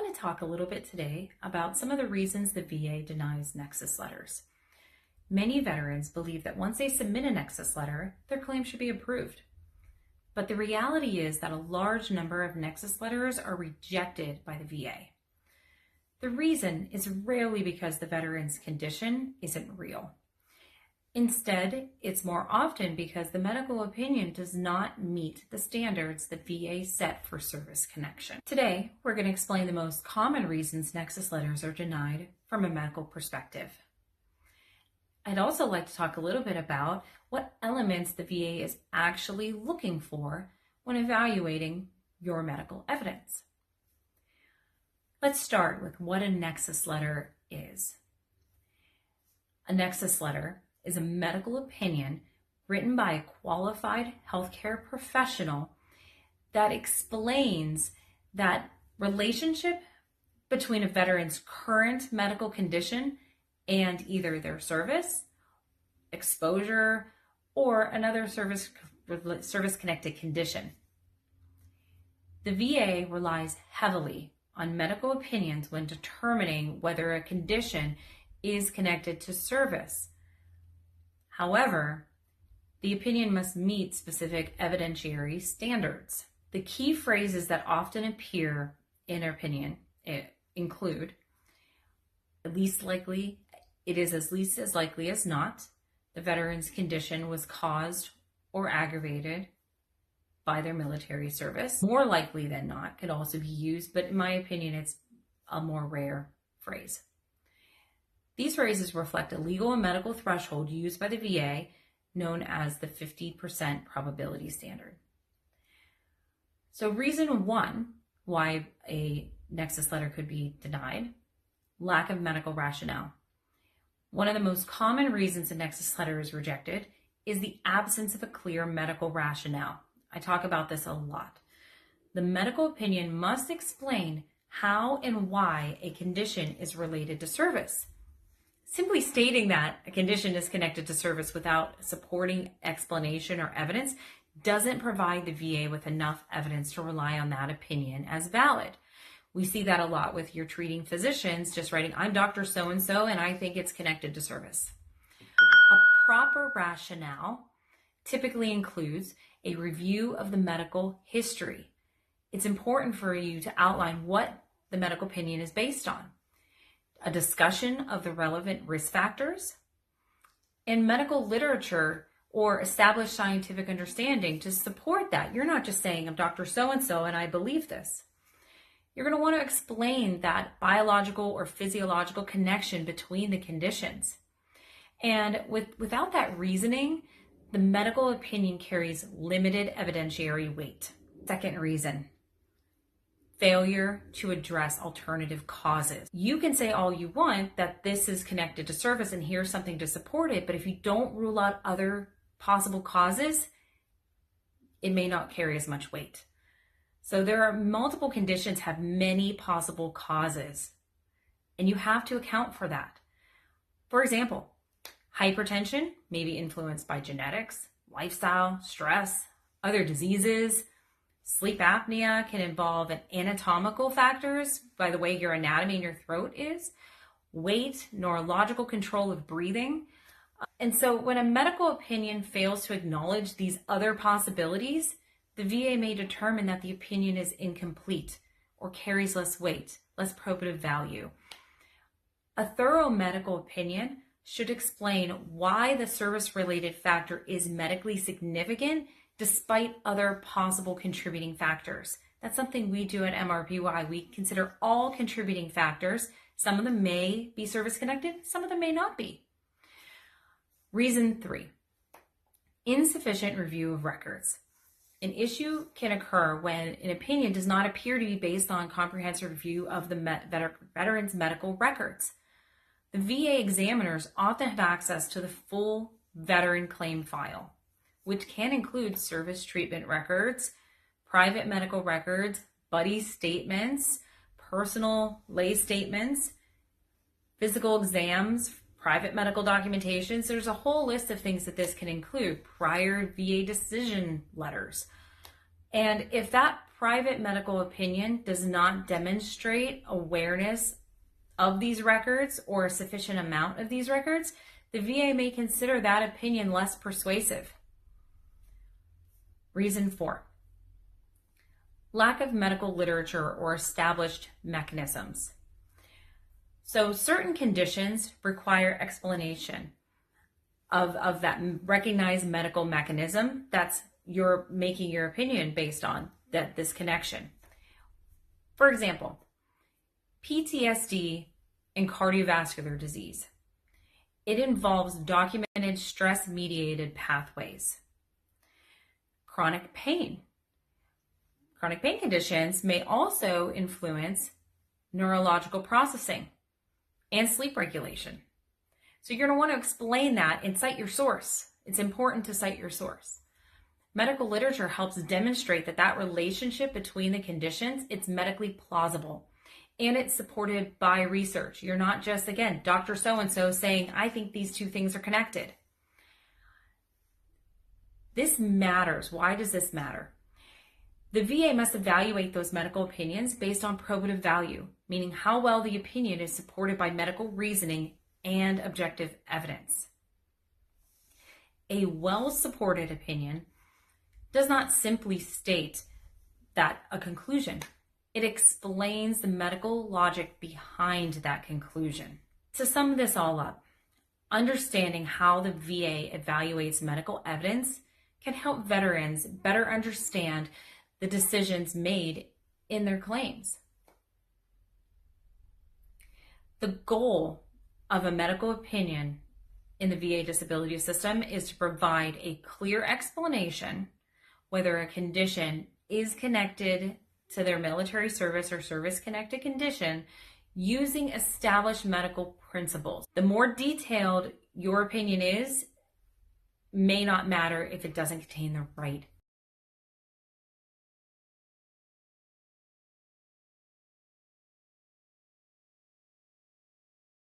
want to talk a little bit today about some of the reasons the VA denies Nexus letters. Many veterans believe that once they submit a Nexus letter, their claim should be approved. But the reality is that a large number of Nexus letters are rejected by the VA. The reason is rarely because the veteran's condition isn't real. Instead, it's more often because the medical opinion does not meet the standards that VA set for service connection. Today, we're going to explain the most common reasons Nexus letters are denied from a medical perspective. I'd also like to talk a little bit about what elements the VA is actually looking for when evaluating your medical evidence. Let's start with what a Nexus letter is. A Nexus letter is a medical opinion written by a qualified healthcare professional that explains that relationship between a veteran's current medical condition and either their service, exposure, or another service-connected condition. The VA relies heavily on medical opinions when determining whether a condition is connected to service. However, the opinion must meet specific evidentiary standards. The key phrases that often appear in an opinion include at least likely, it is as least as likely as not, the veteran's condition was caused or aggravated by their military service. More likely than not could also be used, but in my opinion, it's a more rare phrase. These phrases reflect a legal and medical threshold used by the VA known as the 50% probability standard. So reason one why a Nexus letter could be denied: lack of medical rationale. One of the most common reasons a Nexus letter is rejected is the absence of a clear medical rationale. I talk about this a lot. The medical opinion must explain how and why a condition is related to service. Simply stating that a condition is connected to service without supporting explanation or evidence doesn't provide the VA with enough evidence to rely on that opinion as valid. We see that a lot with your treating physicians just writing, "I'm Dr. So-and-so and I think it's connected to service." A proper rationale typically includes a review of the medical history. It's important for you to outline what the medical opinion is based on, a discussion of the relevant risk factors, and medical literature or established scientific understanding to support that. You're not just saying, "I'm Dr. So-and-so and I believe this." You're going to want to explain that biological or physiological connection between the conditions. And without that reasoning, the medical opinion carries limited evidentiary weight. Second reason: failure to address alternative causes. You can say all you want that this is connected to service and here's something to support it, but if you don't rule out other possible causes, it may not carry as much weight. So there are multiple conditions have many possible causes, and you have to account for that. For example, hypertension may be influenced by genetics, lifestyle, stress, other diseases. Sleep apnea can involve anatomical factors, by the way your anatomy in your throat is, weight, neurological control of breathing. And so when a medical opinion fails to acknowledge these other possibilities, the VA may determine that the opinion is incomplete or carries less weight, less probative value. A thorough medical opinion should explain why the service-related factor is medically significant despite other possible contributing factors. That's something we do at MRBY. We consider all contributing factors. Some of them may be service-connected, some of them may not be. Reason 3, insufficient review of records. An issue can occur when an opinion does not appear to be based on comprehensive review of the veteran's medical records. The VA examiners often have access to the full veteran claim file, which can include service treatment records, private medical records, buddy statements, personal lay statements, physical exams, private medical documentation. So there's a whole list of things that this can include. Prior VA decision letters, And if that private medical opinion does not demonstrate awareness of these records or a sufficient amount of these records, the VA may consider that opinion less persuasive. Reason 4, lack of medical literature or established mechanisms. So certain conditions require explanation of that recognized medical mechanism that's you're making your opinion based on, that this connection. For example, PTSD and cardiovascular disease. It involves documented stress-mediated pathways. Chronic pain. Chronic pain conditions may also influence neurological processing and sleep regulation. So you're going to want to explain that and cite your source. It's important to cite your source. Medical literature helps demonstrate that relationship between the conditions, it's medically plausible and it's supported by research. You're not just, again, Dr. So-and-so saying, I think these two things are connected. This matters. Why does this matter? The VA must evaluate those medical opinions based on probative value, meaning how well the opinion is supported by medical reasoning and objective evidence. A well-supported opinion does not simply state that a conclusion. It explains the medical logic behind that conclusion. To sum this all up, understanding how the VA evaluates medical evidence can help veterans better understand the decisions made in their claims. The goal of a medical opinion in the VA disability system is to provide a clear explanation whether a condition is connected to their military service or service-connected condition using established medical principles. The more detailed your opinion is, may not matter if it doesn't contain the right